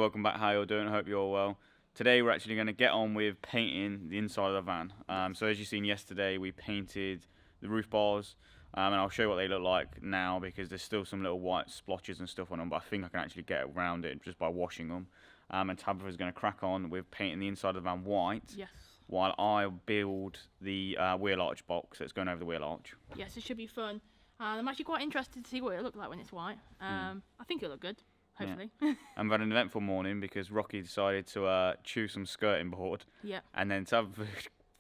welcome back. How you all doing? I hope you're all well. Today we're actually going to get on with painting the inside of the van. So as you've seen yesterday, we painted the roof bars, and I'll show you what they look like now because there's still some little white splotches and stuff on them, but I think I can actually get around it just by washing them. And Tabitha's going to crack on with painting the inside of the van white. Yes. While I build the wheel arch box that's going over the wheel arch. Yes, it should be fun. I'm actually quite interested to see what it'll look like when it's white. I think it'll look good, hopefully. Yeah. And we've had an eventful morning because Rocky decided to chew some skirting board. Yeah. And then Tabitha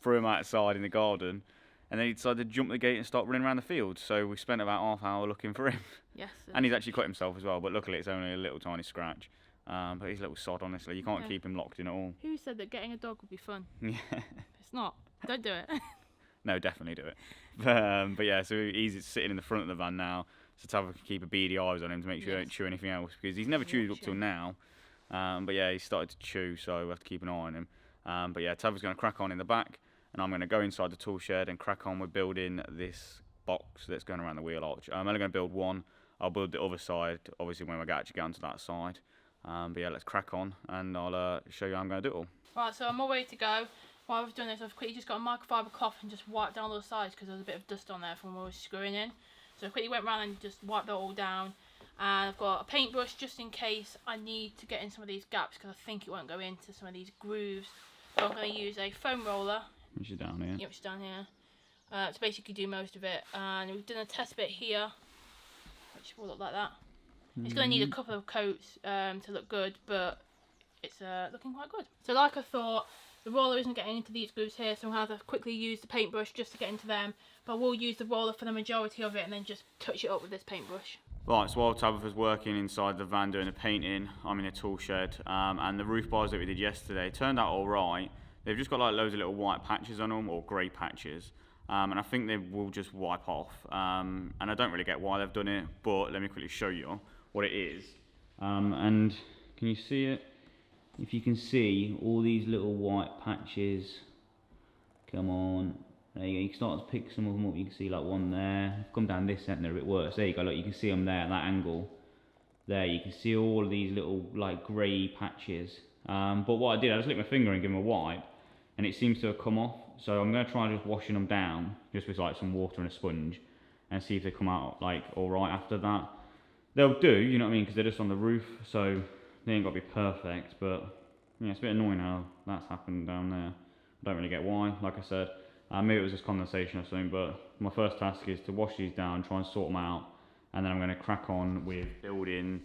threw him outside in the garden. And then he decided to jump the gate and start running around the field. So we spent about half an hour looking for him. Yes. And he's actually cut himself as well, but luckily it's only a little tiny scratch. But he's a little sod, honestly. You can't keep him locked in at all. Who said that getting a dog would be fun? Yeah. It's not. Don't do it. No, definitely do it. But yeah, so he's sitting in the front of the van now. So Tabitha can keep a beady eyes on him to make sure he don't chew anything else because he's never chewed up till now. But yeah, he's started to chew, so we have to keep an eye on him. But yeah, Tabitha's going to crack on in the back, and I'm going to go inside the tool shed and crack on with building this box that's going around the wheel arch. I'm only going to build one. I'll build the other side, obviously, when we actually get onto that side. But yeah, let's crack on, and I'll show you how I'm going to do it all. Right, so I'm all ready to go. While I've done this, I've quickly just got a microfiber cloth and just wiped down all the sides because there's a bit of dust on there from where I was screwing in. So I quickly went around and just wiped that all down. And I've got a paintbrush just in case I need to get in some of these gaps because I think it won't go into some of these grooves. So I'm going to use a foam roller. Which is down here. Yep, which is down here. To basically do most of it. And we've done a test bit here, which will look like that. It's going to need a couple of coats to look good, but it's looking quite good. So like I thought, the roller isn't getting into these grooves here, so I'm going to have to quickly use the paintbrush just to get into them. But I will use the roller for the majority of it and then just touch it up with this paintbrush. Right, so while Tabitha's working inside the van doing the painting, I'm in a tool shed, and the roof bars that we did yesterday turned out all right. They've just got like loads of little white patches on them, or grey patches. And I think they will just wipe off. And I don't really get why they've done it, but let me quickly show you what it is. And can you see it? If you can see all these little white patches, come on, there you go. You can start to pick some of them up. You can see like one there. Come down this end, they're a bit worse. There you go. Look, you can see them there at that angle. There, you can see all of these little like grey patches. But what I did, I just licked my finger and gave them a wipe, and it seems to have come off. So I'm going to try just washing them down, just with like some water and a sponge, and see if they come out like all right after that. They'll do, you know what I mean, because they're just on the roof, so they ain't got to be perfect, but yeah, it's a bit annoying how that's happened down there. I don't really get why, like I said. Maybe it was just condensation or something, but my first task is to wash these down, try and sort them out, and then I'm going to crack on with building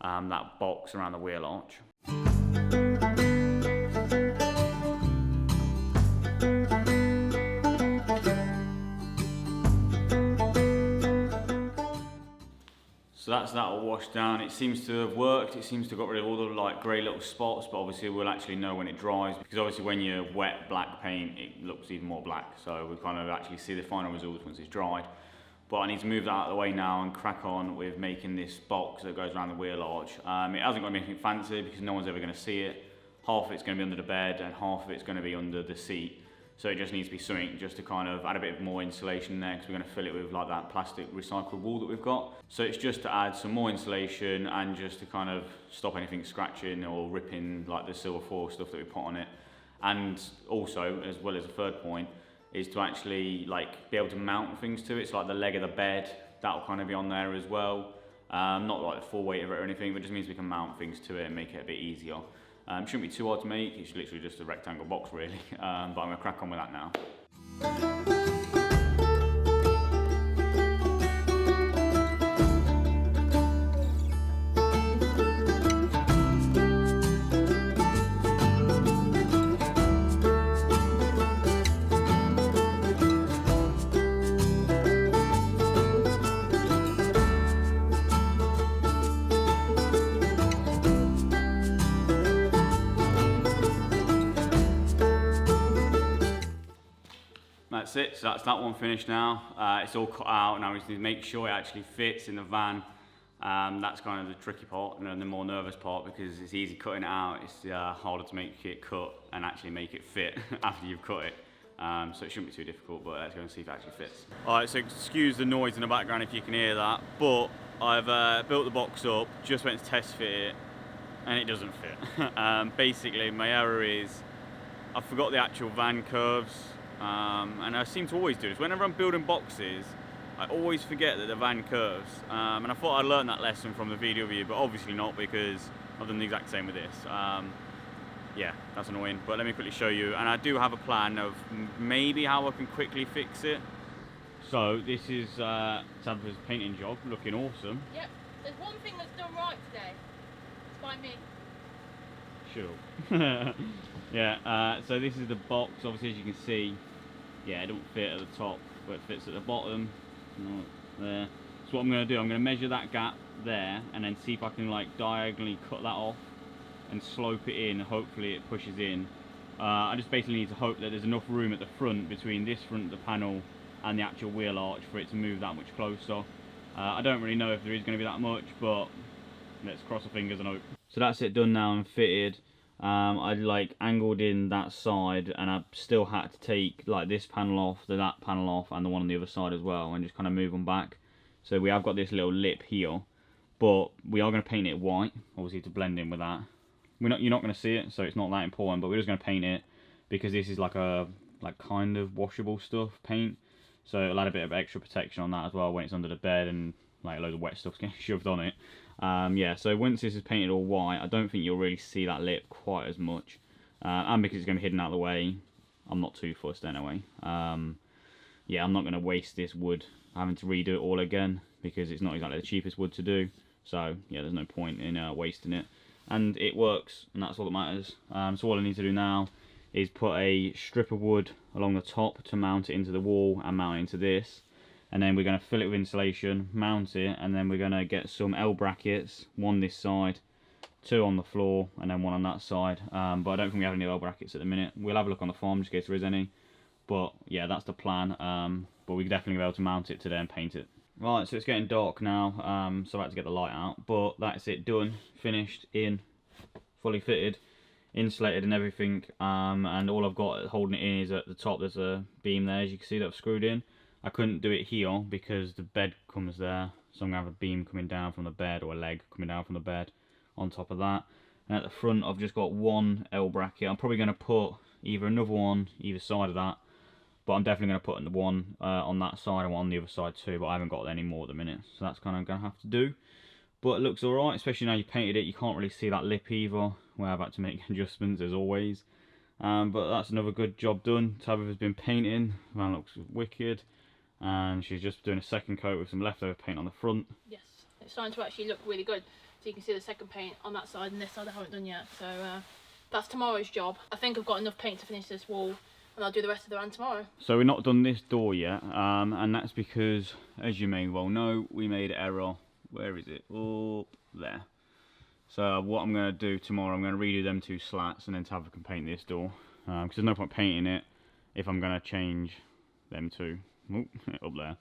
that box around the wheel arch. So that's that all washed down. It seems to have worked. It seems to have got rid of all the like grey little spots, but obviously we'll actually know when it dries because obviously when you wet black paint, it looks even more black. So we kind of actually see the final results once it's dried. But I need to move that out of the way now and crack on with making this box that goes around the wheel arch. It hasn't got to be anything fancy because no one's ever going to see it. Half of it's going to be under the bed and half of it's going to be under the seat. So it just needs to be something just to kind of add a bit more insulation there because we're going to fill it with like that plastic recycled wool that we've got. So it's just to add some more insulation and just to kind of stop anything scratching or ripping like the silver foil stuff that we put on it. And also, as well as a third point, is to actually like be able to mount things to it. So like the leg of the bed, that'll kind of be on there as well. Not like the full weight of it or anything, but it just means we can mount things to it and make it a bit easier. Shouldn't be too hard to make, it's literally just a rectangle box really, but I'm going to crack on with that now. That's it, so that's that one finished now. It's all cut out, now we just need to make sure it actually fits in the van. That's kind of the tricky part and the more nervous part because it's easy cutting it out, it's harder to make it cut and actually make it fit after you've cut it. So it shouldn't be too difficult, but let's go and see if it actually fits. Alright, so excuse the noise in the background if you can hear that, but I've built the box up, just went to test fit it, and it doesn't fit. Basically, my error is I forgot the actual van curves, and I seem to always do this. Whenever I'm building boxes, I always forget that the van curves, and I thought I'd learned that lesson from the video view, but obviously not, because I've done the exact same with this. Yeah, that's annoying, but let me quickly show you, and I do have a plan of maybe how I can quickly fix it. So this is Tabitha's painting job, looking awesome. Yep, there's one thing that's done right today. It's by me. Sure. Yeah, so this is the box. Obviously, as you can see, yeah, it don't fit at the top, but it fits at the bottom. Not there. So what I'm going to do, I'm going to measure that gap there, and then see if I can like diagonally cut that off and slope it in. Hopefully it pushes in. I just basically need to hope that there's enough room at the front between this front of the panel and the actual wheel arch for it to move that much closer. I don't really know if there is going to be that much, but let's cross our fingers and hope. So that's it done now and fitted. I like angled in that side, and I still had to take like this panel off, that panel off, and the one on the other side as well, and just kind of move them back. So we have got this little lip here, but we are going to paint it white, obviously, to blend in with that. You're not going to see it, so it's not that important, but we're just going to paint it because this is like a kind of washable stuff paint, so it'll add a bit of extra protection on that as well when it's under the bed and like loads of wet stuff's getting shoved on it. Yeah, so once this is painted all white, I don't think you'll really see that lip quite as much, and because it's going to be hidden out of the way, I'm not too fussed anyway. Yeah, I'm not going to waste this wood having to redo it all again, because it's not exactly the cheapest wood to do, so yeah, there's no point in wasting it. And it works, and that's all that matters. So all I need to do now is put a strip of wood along the top to mount it into the wall and mount it into this, and then we're going to fill it with insulation, mount it, and then we're going to get some L brackets, one this side, two on the floor, and then one on that side. But I don't think we have any L brackets at the minute. We'll have a look on the farm just in case there is any, but yeah, that's the plan. But we're definitely be able to mount it today and paint it. Right, so it's getting dark now, so I had to get the light out, but that's it, done, finished, in, fully fitted, insulated and everything, and all I've got holding it in is at the top. There's a beam there, as you can see, that I've screwed in. I couldn't do it here because the bed comes there, so I'm going to have a beam coming down from the bed, or a leg coming down from the bed on top of that. And at the front I've just got one L bracket. I'm probably going to put either another one either side of that, but I'm definitely going to put the one on that side and one on the other side too, but I haven't got any more at the minute, so that's kind of going to have to do. But it looks alright, especially now you painted it. You can't really see that lip either, where I've had to make adjustments as always. But that's another good job done. Tabitha's been painting, that looks wicked, and she's just doing a second coat with some leftover paint on the front. Yes, it's starting to actually look really good. So you can see the second paint on that side, and this side I haven't done yet, so that's tomorrow's job. I think I've got enough paint to finish this wall, and I'll do the rest of the van tomorrow. So we've not done this door yet, and that's because, as you may well know, we made an error. Where is it? Oh, there. So what I'm going to do tomorrow, I'm going to redo them two slats, and then Tabitha can paint this door, because there's no point painting it if I'm going to change them two. Oh, up there.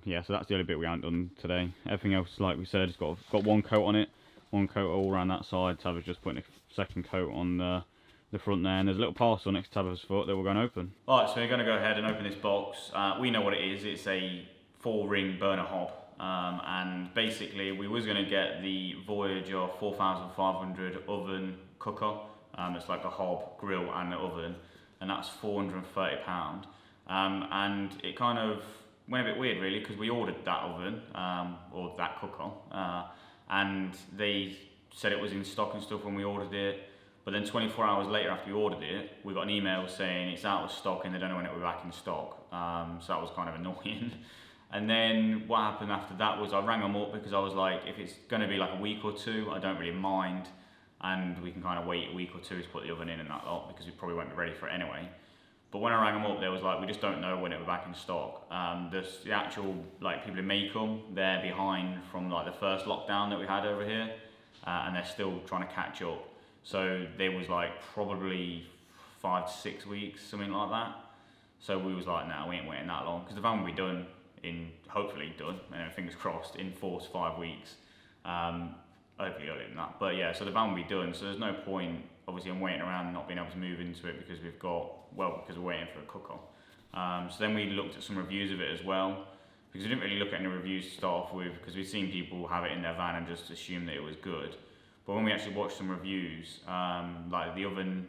Yeah, so that's the only bit we haven't done today. Everything else, like we said, it's got one coat on it, one coat all around that side. Tabitha's just putting a second coat on the front there, and there's a little parcel next to Tabitha's foot that we're going to open. Alright, so we're going to go ahead and open this box. We know what it is. It's a 4-ring burner hob, and basically we was going to get the Voyager 4500 oven cooker. It's like a hob, grill and the oven, and that's £430. And it kind of went a bit weird really, because we ordered that oven, or that cooker, and they said it was in stock and stuff when we ordered it. But then 24 hours later after we ordered it, we got an email saying it's out of stock and they don't know when it will be back in stock. So that was kind of annoying. And then what happened after that was I rang them up, because I was like, if it's going to be like a week or two, I don't really mind. And we can kind of wait a week or two to put the oven in and that lot, because we probably won't be ready for it anyway. But when I rang them up, they was like, we just don't know when it will be back in stock. The actual like people who make them, they're behind from like the first lockdown that we had over here, and they're still trying to catch up. So there was like probably 5 to 6 weeks, something like that. So we was like, nah, we ain't waiting that long, because the van will be done in, hopefully done, fingers crossed, in 4 to 5 weeks. Hopefully earlier than that. But yeah, so the van will be done, so there's no point, obviously, I'm waiting around and not being able to move into it, because because we're waiting for a cooker. So then we looked at some reviews of it as well, because we didn't really look at any reviews to start off with, because we'd seen people have it in their van and just assumed that it was good. But when we actually watched some reviews, like the oven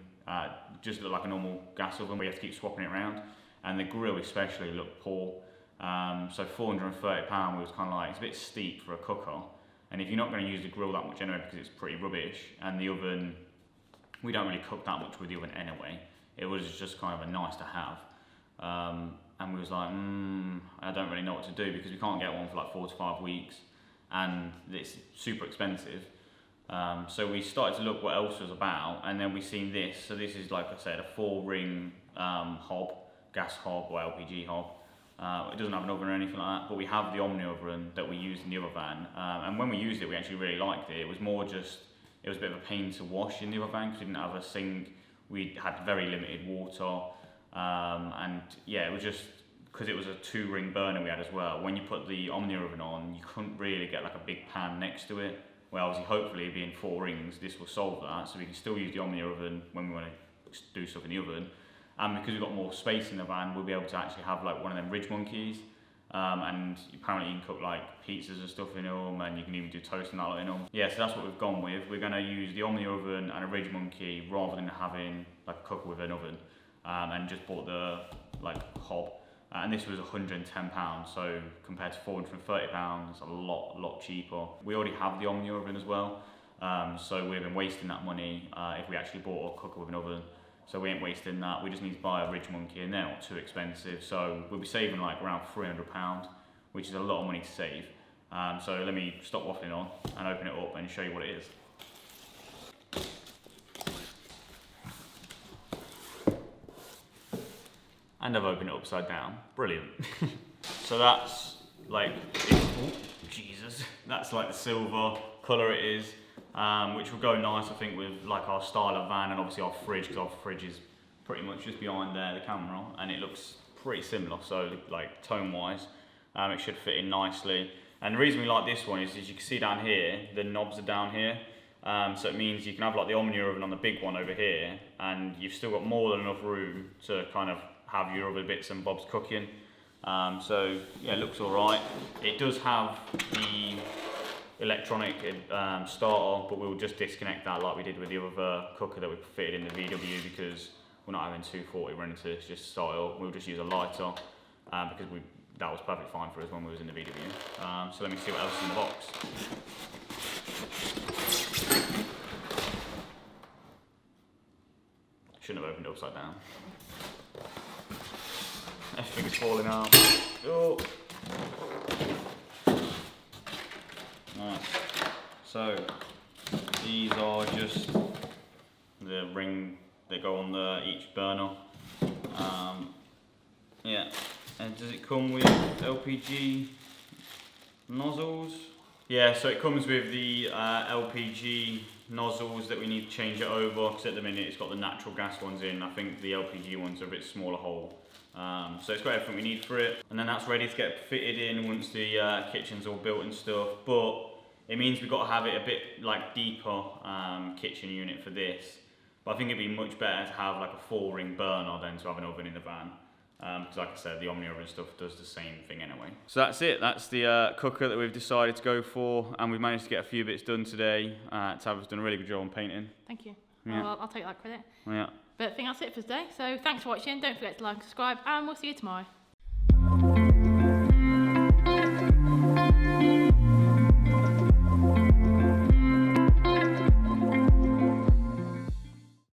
just looked like a normal gas oven, where you have to keep swapping it around, and the grill especially looked poor. So £430 was kind of like, it's a bit steep for a cooker, and if you're not going to use the grill that much anyway because it's pretty rubbish, and the oven, we don't really cook that much with the oven anyway, it was just kind of a nice to have. And we was like, I don't really know what to do, because we can't get one for like 4 to 5 weeks, and it's super expensive. So we started to look what else was about, and then we seen this. So this is, like I said, a 4-ring hob, gas hob or LPG hob. It doesn't have an oven or anything like that, but we have the Omni oven that we used in the other van. And when we used it, we actually really liked it. It was more just, it was a bit of a pain to wash in the other van because we didn't have a sink. We had very limited water. And yeah, it was just, because it was a 2-ring burner we had as well. When you put the Omni oven on, you couldn't really get like a big pan next to it. Well, obviously, hopefully being 4 rings, this will solve that, so we can still use the Omni oven when we want to do stuff in the oven. And because we've got more space in the van, we'll be able to actually have like one of them Ridge Monkeys. And apparently you can cook like pizzas and stuff in them, and you can even do toast and that lot in them. Yeah, so that's what we've gone with. We're going to use the Omni oven and a Ridge Monkey rather than having like a cooker with an oven. And just bought the like hob. And this was £110, so compared to £430, it's a lot cheaper. We already have the Omni oven as well, so we've been wasting that money if we actually bought a cooker with an oven. So we ain't wasting that. We just need to buy a Ridge Monkey, and they're not too expensive. So we'll be saving like around £300, which is a lot of money to save. So let me stop waffling on and open it up and show you what it is. And I've opened it upside down. Brilliant. So that's like, Jesus, that's like the silver colour it is, which will go nice, I think, with like our style of van and obviously our fridge, because our fridge is pretty much just behind there, the camera, and it looks pretty similar. So like tone-wise, it should fit in nicely. And the reason we like this one is you can see down here, the knobs are down here. So it means you can have like the Omni oven on the big one over here, and you've still got more than enough room to kind of have your other bits and bobs cooking. So yeah, it looks alright. It does have the electronic starter, but we'll just disconnect that like we did with the other cooker that we fitted in the VW, because we're not having 240 running to just start it up. We'll just use a lighter because that was perfectly fine for us when we was in the VW. So let me see what else is in the box. Shouldn't have opened it upside down. Everything's falling out. Oh. Right. So these are just the ring that go on each burner. Yeah. And does it come with LPG nozzles? Yeah, so it comes with the LPG nozzles that we need to change it over, because at the minute it's got the natural gas ones in. I think the LPG ones are a bit smaller hole. So it's got everything we need for it, and then that's ready to get fitted in once the kitchen's all built and stuff. But it means we've got to have it a bit like deeper kitchen unit for this. But I think it'd be much better to have like a 4-ring burner than to have an oven in the van. Because like I said, the Omni oven stuff does the same thing anyway. So that's it. That's the cooker that we've decided to go for, and we've managed to get a few bits done today. Tab's done a really good job on painting. Thank you. Yeah. Well, I'll take that credit. Yeah. But I think that's it for today. So thanks for watching. Don't forget to like and subscribe, and we'll see you tomorrow.